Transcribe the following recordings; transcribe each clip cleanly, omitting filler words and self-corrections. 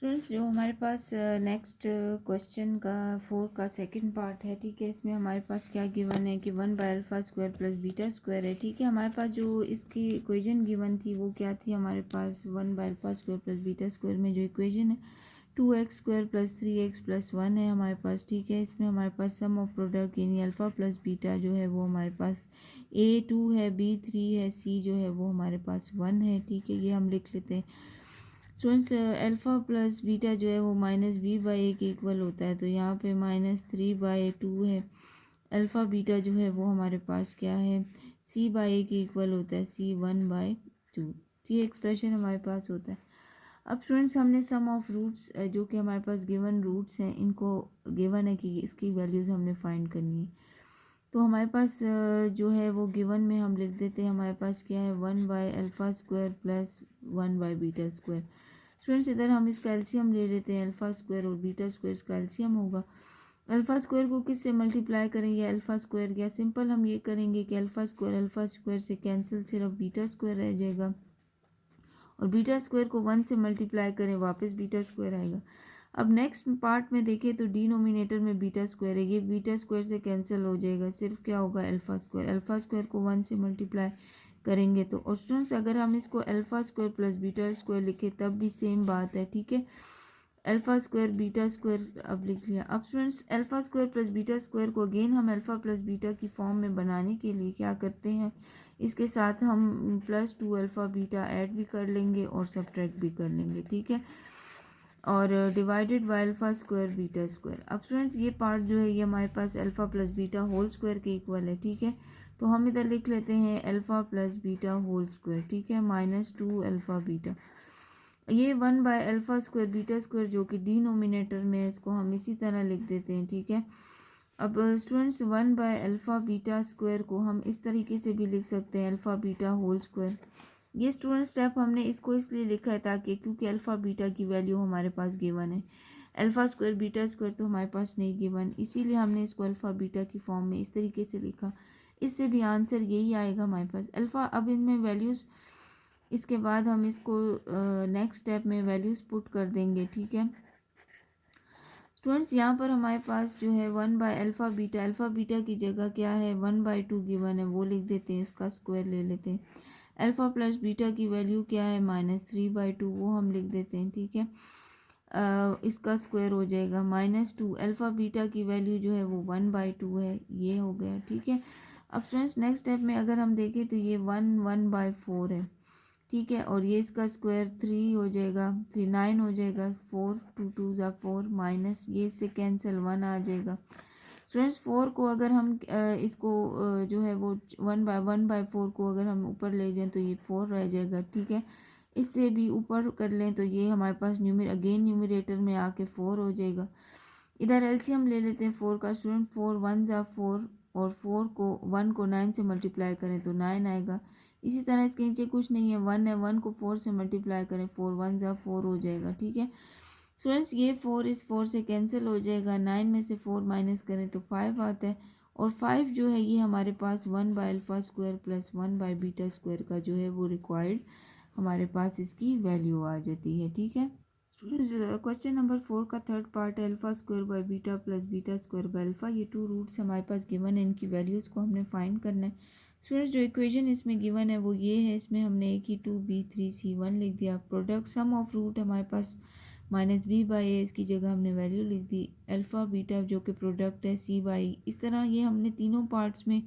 Students जो हमारे पास next question का 4 का सेकंड पार्ट है, ठीक है। इसमें हमारे पास क्या गिवन है कि 1/α² प्लस बीटा स्क्वायर है, ठीक है। हमारे पास जो इसकी इक्वेशन गिवन थी वो क्या थी, हमारे पास 1/α² प्लस बीटा स्क्वायर में जो इक्वेशन है 2x² प्लस 3x प्लस 1 है हमारे पास, ठीक है। इसमें हमारे पास सम ऑफ प्रोडक्ट यानी अल्फ़ा प्लस बीटा जो है वो हमारे पास A2 है, B3 है, C जो है वो हमारे पास 1 है, ठीक है। ये हम लिख लेते हैं। स्टूडेंट्स अल्फ़ा प्लस बीटा जो है वो -b/a के इक्वल होता है, तो यहाँ पे -3/2 है। अल्फ़ा बीटा जो है वो हमारे पास क्या है, c/a के इक्वल होता है, c1/2। ये एक्सप्रेशन हमारे पास होता है। अब स्टूडेंट्स हमने सम ऑफ रूट्स जो कि हमारे पास गिवन रूट्स हैं, इनको गिवन है कि इसकी वैल्यूज़ हमने फाइंड करनी है। तो हमारे पास जो है वो गिवन में हम लिख देते हैं, हमारे पास क्या है 1/α² प्लस 1/बीटा स्क्वायर। स्टूडेंट्स इधर हम इसका एलसीएम ले लेते हैं, अल्फ़ा स्क्वायर और बीटा स्क्वायर इसका एलसीएम होगा। अल्फ़ा स्क्वायर को किससे मल्टीप्लाई करेंगे, अल्फ़ा स्क्वायर, या सिंपल हम ये करेंगे कि अल्फ़ा स्क्वायर से कैंसिल, सिर्फ बीटा स्क्वायर रह जाएगा। और बीटा स्क्वायर को 1 से मल्टीप्लाई करें, वापस बीटा स्क्वायर आएगा। अब नेक्स्ट पार्ट में देखें तो डिनोमिनेटर में बीटा स्क्वायर है, ये बीटा स्क्वायर से कैंसिल हो जाएगा, सिर्फ क्या होगा अल्फ़ा स्क्वायर। अल्फ़ा स्क्वायर को 1 से मल्टीप्लाई करेंगे तो, और स्टूडेंट्स अगर हम इसको alpha square plus beta square लिखें तब भी सेम बात है, ठीक है। अल्फ़ा स्क्वायर बीटा स्क्वायर अब लिख लिया। अब students alpha square plus beta square को अगेन हम अल्फ़ा प्लस बीटा की फॉर्म में बनाने के लिए क्या करते हैं, इसके साथ हम +2 अल्फ़ा बीटा ऐड भी कर लेंगे और सब्ट्रैक्ट भी कर लेंगे, ठीक है। और divided by alpha square beta square. अब स्टूडेंट्स ये पार्ट जो है ये हमारे पास alpha plus beta whole square के इक्वल है, ठीक है। तो हम इधर लिख लेते हैं alpha plus beta whole square, ठीक है, -2 अल्फ़ा बीटा। ये 1/α² बीटा स्क्वायर जो कि डिनोमिनेटर में है, इसको हम इसी तरह लिख देते हैं, ठीक है। अब स्टूडेंट्स 1/अल्फ़ा बीटा स्क्वायर को हम इस तरीके से भी लिख सकते हैं, अल्फ़ा बीटा होल स्क्वायर। ये स्टूडेंट स्टेप हमने इसको इसलिए लिखा है ताकि, क्योंकि अल्फ़ा बीटा की वैल्यू हमारे पास गिवन है, अल्फ़ा स्क्वायर बीटा स्क्वायर तो हमारे पास नहीं गिवन, इसीलिए हमने इसको अल्फ़ा बीटा की फॉर्म में इस तरीके से लिखा। इससे भी आंसर यही आएगा हमारे पास अल्फ़ा। अब इनमें वैल्यूज़, इसके बाद हम इसको नेक्स्ट स्टेप में वैल्यूज़ पुट कर देंगे, ठीक है। स्टूडेंट्स यहाँ पर हमारे पास जो है 1/अल्फ़ा बीटा, अल्फ़ा बीटा की जगह क्या है 1/2 गिवन है, वो लिख देते हैं, इसका स्क्वायर ले लेते हैं। अल्फ़ा प्लस बीटा की वैल्यू क्या है -3/2, वो हम लिख देते हैं, ठीक है। इसका स्क्वायर हो जाएगा -2, अल्फ़ा बीटा की वैल्यू जो है वो 1/2 है, ये हो गया, ठीक है। अब स्टूडेंट्स नेक्स्ट स्टेप में अगर हम देखें तो ये 1/4 है, ठीक है। और ये इसका स्क्वायर 3 हो जाएगा, 9 हो जाएगा, 4 2 2 ज़ा 4, माइनस ये से कैंसिल 1 आ जाएगा। स्टूडेंट्स 4 को अगर हम इसको जो है वो 1/4 को अगर हम ऊपर ले जाएं तो ये 4 रह जाएगा, ठीक है। इससे भी ऊपर कर लें तो ये हमारे पास न्यूमरेटर में आके 4 हो जाएगा। इधर एलसीएम ले लेते हैं 4 का। स्टूडेंट 4 1 ज़ा 4, और 4 को 1 को 9 से मल्टीप्लाई करें तो 9 आएगा। इसी तरह इसके नीचे कुछ नहीं है, 1 है, 1 को 4 से मल्टीप्लाई करें, 4 1 ज़ा 4 हो जाएगा, ठीक है। स्टूडेंट्स ये 4 इस 4 से कैंसिल हो जाएगा, 9 में से 4 माइनस करें तो 5 आता है, और 5 जो है ये हमारे पास 1/अल्फ़ा² प्लस 1/बीटा स्क्वायर का जो है वो रिक्वायर्ड हमारे पास इसकी वैल्यू आ जाती है, ठीक है। स्टूडेंट्स क्वेश्चन नंबर 4 का थर्ड पार्ट है alpha by beta plus beta by alpha. ये 2 रूट्स हमारे पास गिवन है, इनकी वैल्यूज़ को हमने फाइंड करना है। स्टूडेंट्स जो इक्वेशन इसमें गिवन है वो ये है, इसमें हमने A2B3C1 लिख दिया। प्रोडक्ट सम ऑफ रूट हमारे पास -b/a, इसकी जगह हमने वैल्यू लिख दी। अल्फ़ा बीटा जो कि प्रोडक्ट है c/e, इस तरह ये हमने तीनों पार्ट्स में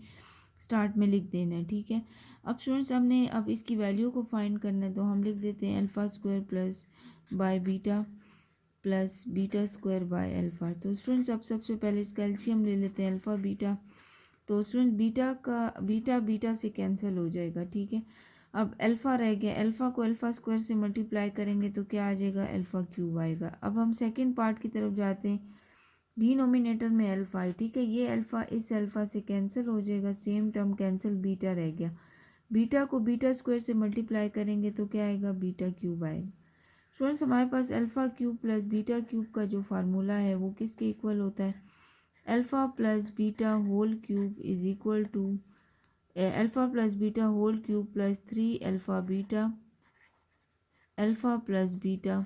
स्टार्ट में लिख देना है, ठीक है। अब स्टूडेंट्स हमने अब इसकी वैल्यू को फाइंड करना है, तो हम लिख देते हैं अल्फ़ा² plus by beta plus beta square by alpha. तो स्टूडेंट्स अब सबसे पहले इसका एलसीएम ले लेते हैं, अल्फ़ा बीटा। तो स्टूडेंट बीटा का बीटा से कैंसिल हो जाएगा, ठीक है। अब अल्फ़ा रह गया, अल्फ़ा को अल्फ़ा स्क्वायर से मल्टीप्लाई करेंगे तो क्या आ जाएगा, अल्फ़ा क्यूब आएगा। अब हम सेकेंड पार्ट की तरफ जाते हैं, डिनोमिनेटर में अल्फ़ा है, ठीक है। ये अल्फ़ा इस अल्फ़ा से कैंसिल हो जाएगा, सेम टर्म कैंसिल, बीटा रह गया। बीटा को बीटा स्क्वायर से मल्टीप्लाई करेंगे तो क्या आएगा, बीटा क्यूब आएगा। स्टूडेंट्स हमारे पास alpha cube plus beta cube का जो फार्मूला है वो किसके इक्वल होता है, alpha plus beta whole cube is equal to alpha plus beta whole cube plus 3 alpha beta, alpha plus beta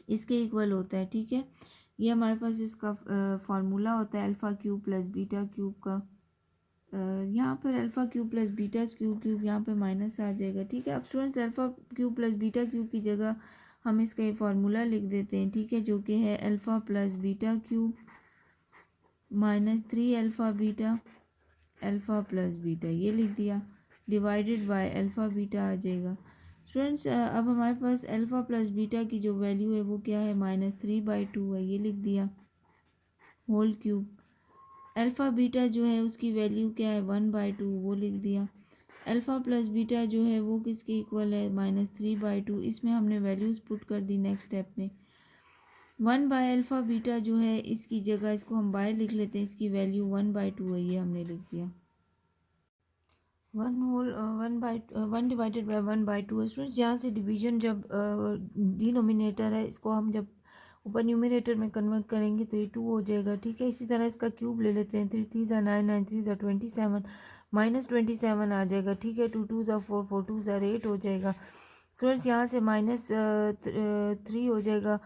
इसके इक्वल होता है, ठीक है। ये हमारे पास इसका फार्मूला होता है alpha cube plus beta cube का। यहाँ पर alpha cube plus beta cube यहाँ पे माइनस आ जाएगा, ठीक है। अब students alpha cube plus beta cube की जगह हम इसका ये फार्मूला लिख देते हैं, ठीक है, जो कि है alpha plus beta cube minus 3 alpha plus beta, ये लिख दिया, डिवाइडेड बाय अल्फ़ा बीटा आ जाएगा। स्टूडेंट्स अब हमारे पास अल्फ़ा प्लस बीटा की जो वैल्यू है वो क्या है, -3/2 है, ये लिख दिया, होल क्यूब। अल्फ़ा बीटा जो है उसकी वैल्यू क्या है, 1/2, वो लिख दिया। अल्फ़ा प्लस बीटा जो है वो किसके इक्वल है, -3/2। इसमें हमने वैल्यूज़ पुट कर दी नेक्स्ट स्टेप में। 1/अल्फ़ा बीटा जो है इसकी जगह इसको हम बाय लिख लेते हैं, इसकी वैल्यू 1/2 है, ये हमने लिख दिया। 1 डिवाइडेड बाय 1/2 है। स्टूडेंट्स यहाँ से डिवीजन जब डिनोमिनेटर है इसको हम जब ऊपर न्यूमरेटर में कन्वर्ट करेंगे तो ये 2 हो जाएगा, ठीक है। इसी तरह इसका क्यूब ले लेते हैं, 3 3 9 9 3 27 -27 आ जाएगा, ठीक है। 2 2 4 4 2 8 हो जाएगा। स्टूडेंट्स यहाँ से -3 हो जाएगा,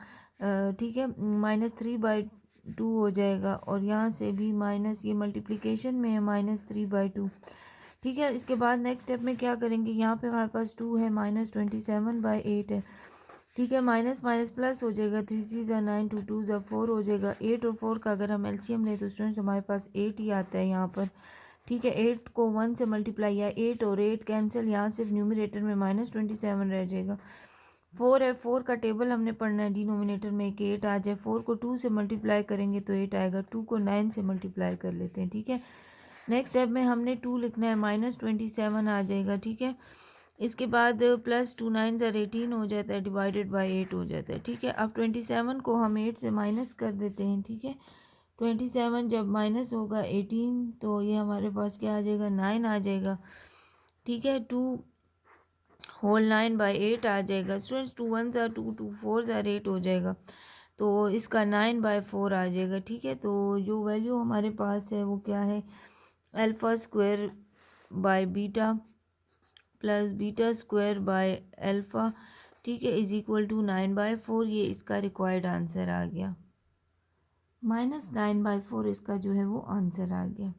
ठीक है, -3/2 हो जाएगा, और यहाँ से भी माइनस, ये मल्टीप्लिकेशन में है, -3/2, ठीक है। इसके बाद नेक्स्ट स्टेप में क्या करेंगे, यहाँ पे हमारे पास 2 है, -27/8 है, ठीक है। माइनस माइनस प्लस हो जाएगा, 3 3 9 2 2 4 हो जाएगा। 8 और 4 का अगर हम एलसीएम लें तो स्टूडेंट्स हमारे पास 8 ही आता है यहाँ पर, ठीक है। 8 को 1 से मल्टीप्लाई, या 8 और 8 कैंसिल, यहाँ सिर्फ न्यूमरेटर में -27 रह जाएगा। 4 है, 4 का टेबल हमने पढ़ना है, डिनोमिनेटर में एक 8 आ जाए। 4 को 2 से मल्टीप्लाई करेंगे तो 8 आएगा, 2 को 9 से मल्टीप्लाई कर लेते हैं, ठीक है। नेक्स्ट स्टेप में हमने 2 लिखना है, -27 आ जाएगा, ठीक है। इसके बाद प्लस 2 9 ज़र 18 हो जाता है, डिवाइडेड बाय 8 हो जाता है, ठीक है। अब 27 को हम 8 से माइनस कर देते हैं, ठीक है। 27 जब माइनस होगा 18 तो ये हमारे पास क्या आ जाएगा, 9 आ जाएगा, ठीक है। 2 होल 9/8 आ जाएगा। स्टूडेंट्स 2 1 ज़र 2 2 4 ज़र 8 हो जाएगा, तो इसका 9/4 आ जाएगा, ठीक है। तो जो वैल्यू हमारे पास है वो क्या है, alpha square by beta plus beta square by alpha, ठीक है, इज इक्वल टू 9/4। ये इसका रिक्वायर्ड आंसर आ गया, -9/4 इसका जो है वो आंसर आ गया।